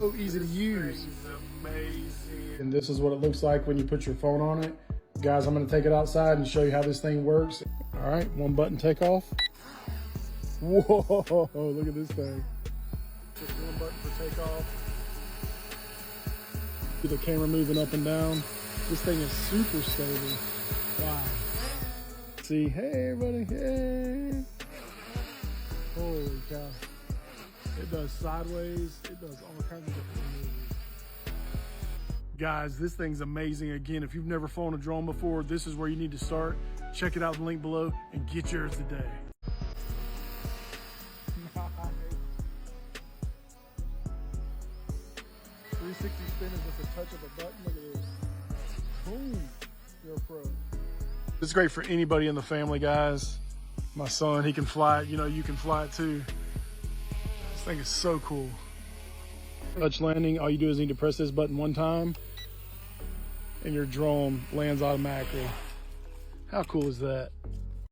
So easy to use. And this is what it looks like when you put your phone on it. Guys, I'm gonna take it outside and show you how this thing works. All right, one button takeoff. Whoa, look at this thing. Just one button for takeoff. See the camera moving up and down. This thing is super stable. Wow. See, hey everybody, hey. Holy cow. It does sideways, it does all kinds of different moves. Guys, this thing's amazing. Again, if you've never flown a drone before, this is where you need to start. Check it out in the link below and get yours today. 360 spin is just a touch of a button. Look at this. Boom, you're a pro. This is great for anybody in the family, guys. My son, he can fly it. You know, you can fly it too. This thing is so cool. Touch landing, all you do is need to press this button one time and your drone lands automatically. How cool is that?